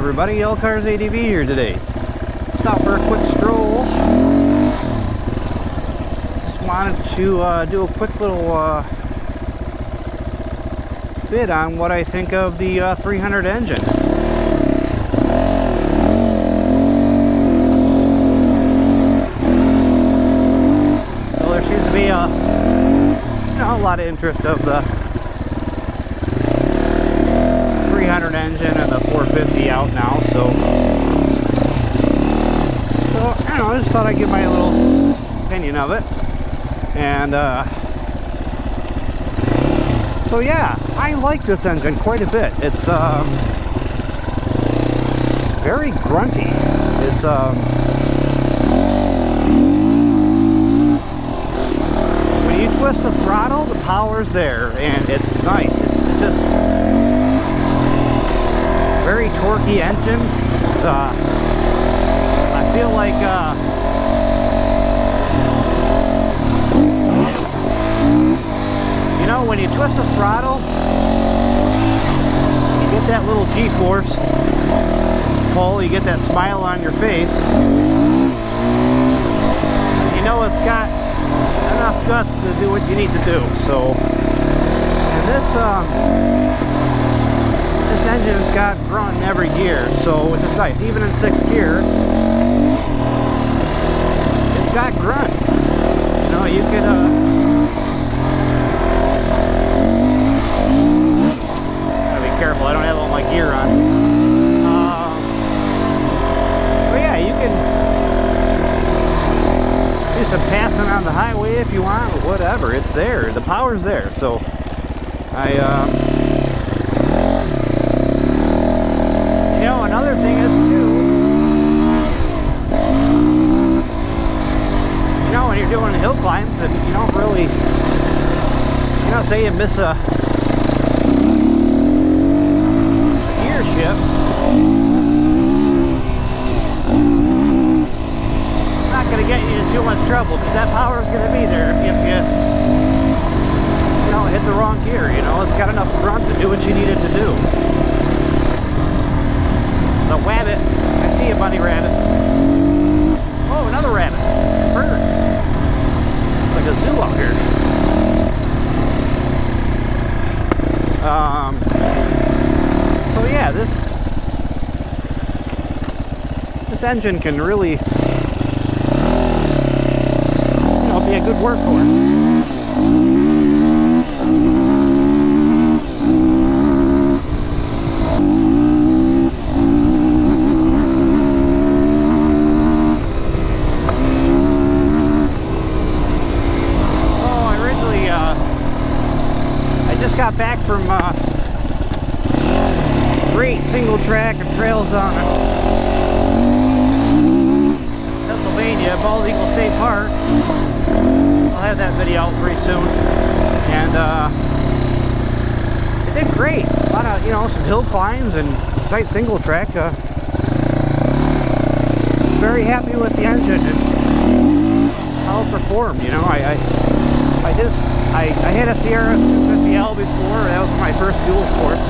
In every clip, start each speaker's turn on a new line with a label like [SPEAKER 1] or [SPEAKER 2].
[SPEAKER 1] everybody, Cars ADV here today. Stop for a quick stroll. Just wanted to do a quick little bit on what I think of the 300 engine. So there seems to be a lot of interest of the 300 engine and the 450 out now, so I don't know, I just thought I'd give my little opinion of it. And so yeah, I like this engine quite a bit. It's very grunty. It's when you twist the throttle, the power's there, and it's nice. It's just very torquey engine. It's, I feel like you know, when you twist the throttle, you get that little G-force pull, you get that smile on your face. You know it's got enough guts to do what you need to do. So, and this engine's got grunt in every gear, so it's nice. Even in 6th gear, it's got grunt. You know, you could gotta be careful, I don't have all my gear on. But yeah, you can do some passing on the highway if you want, or whatever. It's there, the power's there. So you know, another thing is too, you know, when you're doing hill climbs and you don't really, you know, say you miss a gear shift, it's not going to get you in too much trouble, because that power is going to be there if you know, hit the wrong gear. You know, it's got enough grunt to do what you need it to do. The wabbit. I see a bunny rabbit. Oh, another rabbit. Birds. Like a zoo out here. So yeah, this engine can really, you know, be a good workhorse. Got back from great single track and trails on Pennsylvania, Bald Eagle State Park. I'll have that video out pretty soon. And it did great. A lot of, you know, some hill climbs and tight single track. Very happy with the engine and how it performed. You know, I had a Sierra 250L before. That was my first dual sports.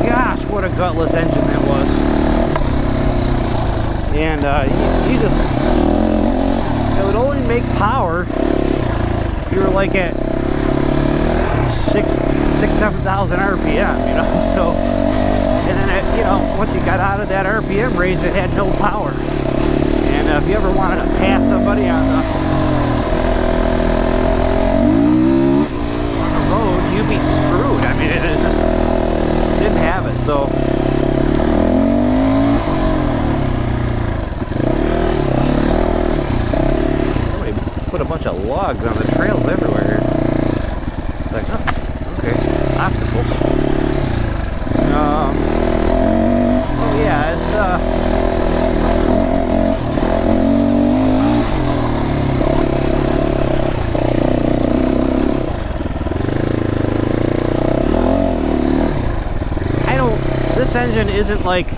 [SPEAKER 1] Gosh, what a gutless engine that was. And you just, it would only make power if you were like at 7,000 RPM, you know. So, and then it, you know, once you got out of that RPM range, it had no power. And if you ever wanted to pass somebody on the road, you'd be screwed. I mean, it just didn't have it. So somebody put a bunch of logs on the trails everywhere here. It's like, oh, okay, obstacles. Oh yeah, it's this engine isn't like a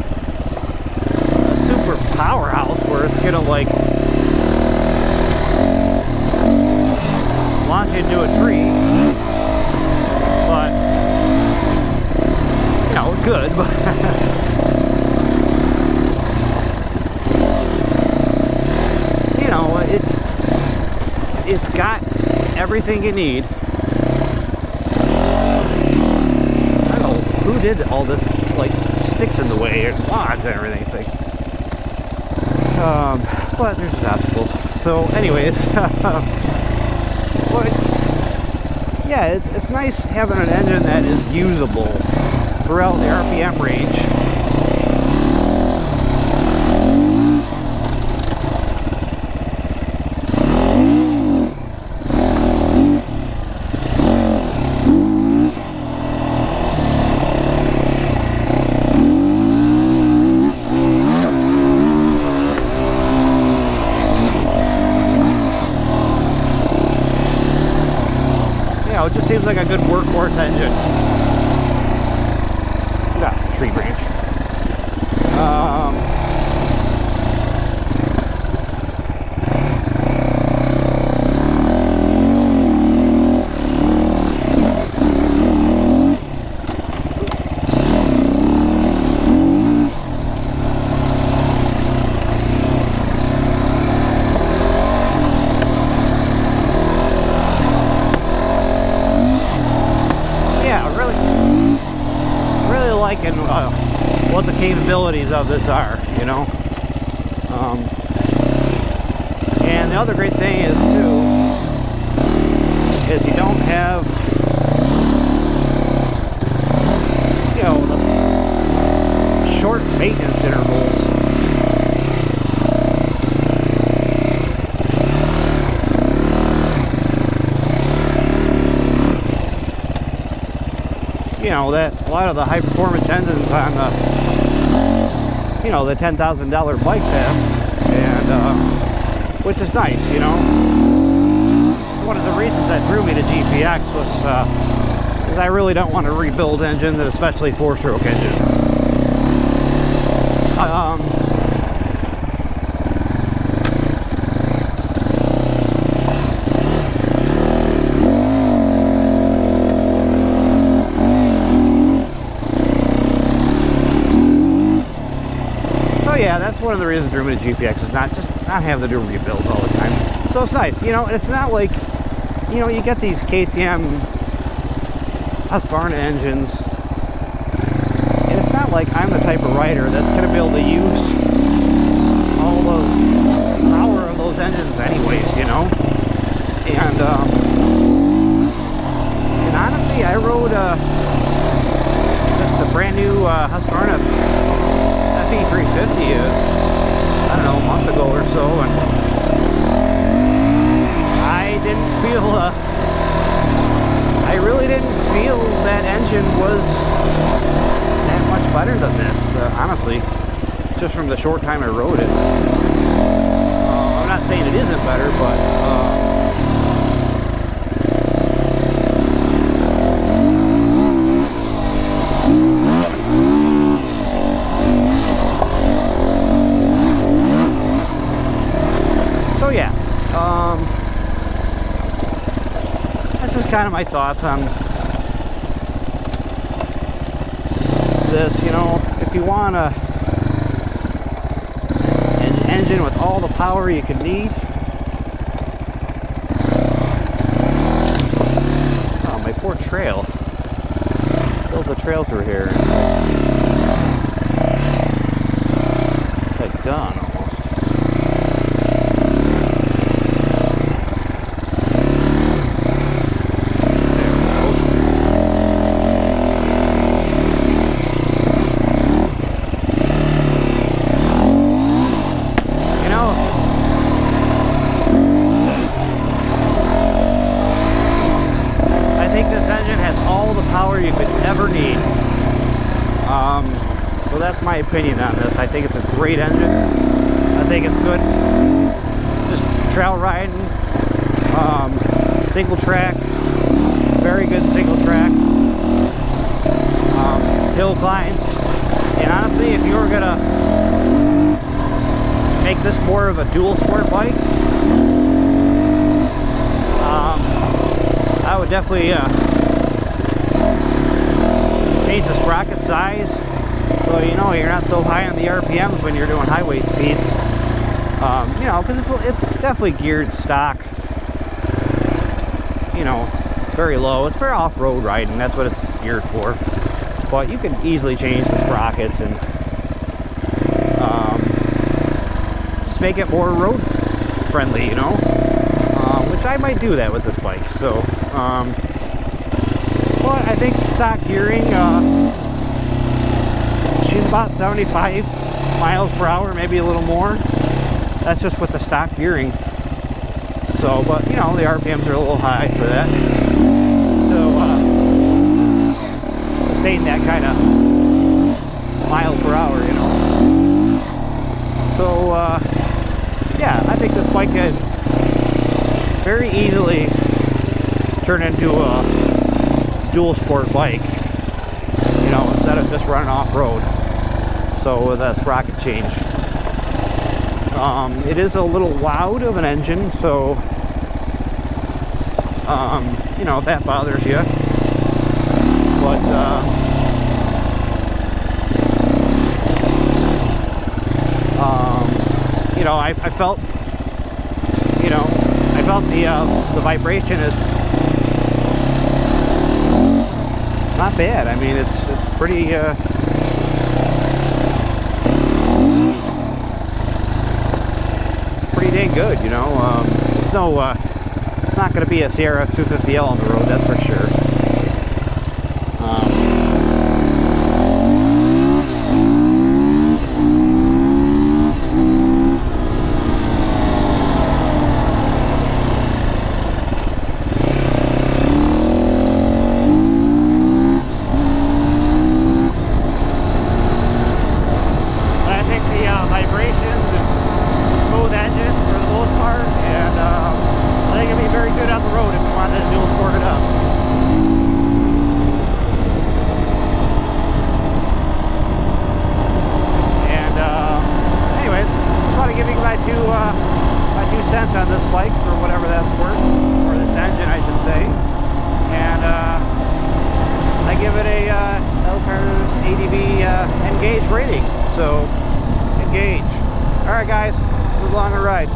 [SPEAKER 1] super powerhouse where it's gonna like launch into a tree, but you know, but you know, it's got everything you need. I don't know who did all this, like sticks in the way and rods and everything. It's like, but there's obstacles. So, anyways, but yeah, it's nice having an engine that is usable throughout the RPM range. It just seems like a good workhorse engine. Tree branch. Liking what the capabilities of this are, you know. And the other great thing is too, is you don't have, you know, the short maintenance intervals. You know, that a lot of the high performance engines on the, you know, the $10,000 bikes have, and which is nice, you know. One of the reasons that drew me to GPX was is I really don't want to rebuild engines, especially 4-stroke engines. Yeah, that's one of the reasons drew me to GPX, is not having to do rebuilds all the time. So it's nice, you know. It's not like, you know, you get these KTM Husqvarna engines, and it's not like I'm the type of rider that's going to be able to use all the power of those engines anyways, you know. And honestly, I rode just a brand new Husqvarna FSE300R, I don't know, a month ago or so, and I didn't feel, I really didn't feel that engine was that much better than this, honestly, just from the short time I rode it. I'm not saying it isn't better, but so yeah, that's just kind of my thoughts on this. You know, if you want an engine with all the power you can need, oh, my poor trail, built a trail through here, like done. You could ever need. So that's my opinion on this. I think it's a great engine. I think it's good just trail riding, single track, very good single track, hill climbs. And honestly, if you were gonna make this more of a dual sport bike, I would definitely change the sprocket size So you know you're not so high on the RPMs when you're doing highway speeds. You know, because it's definitely geared stock. You know, very low. It's for off-road riding. That's what it's geared for. But you can easily change the sprockets and just make it more road friendly, you know, which I might do that with this bike. So, but I think stock gearing, she's about 75 miles per hour, maybe a little more. That's just with the stock gearing. So, but you know, the RPMs are a little high for that. So, sustain that kind of mile per hour, you know. So, yeah, I think this bike could very easily turn into a dual sport bike, you know, instead of just running off-road. So with a sprocket change. It is a little loud of an engine, so you know, if that bothers you. But you know, I felt, you know, I felt the vibration is not bad. I mean, it's pretty pretty dang good, you know. There's no it's not going to be a Sierra 250L on the road, that's for sure. My 2 cents on this bike, for whatever that's worth, or this engine, I should say. And I give it a Elcar's ADV Engage rating. So, engage. All right, guys, move along the ride.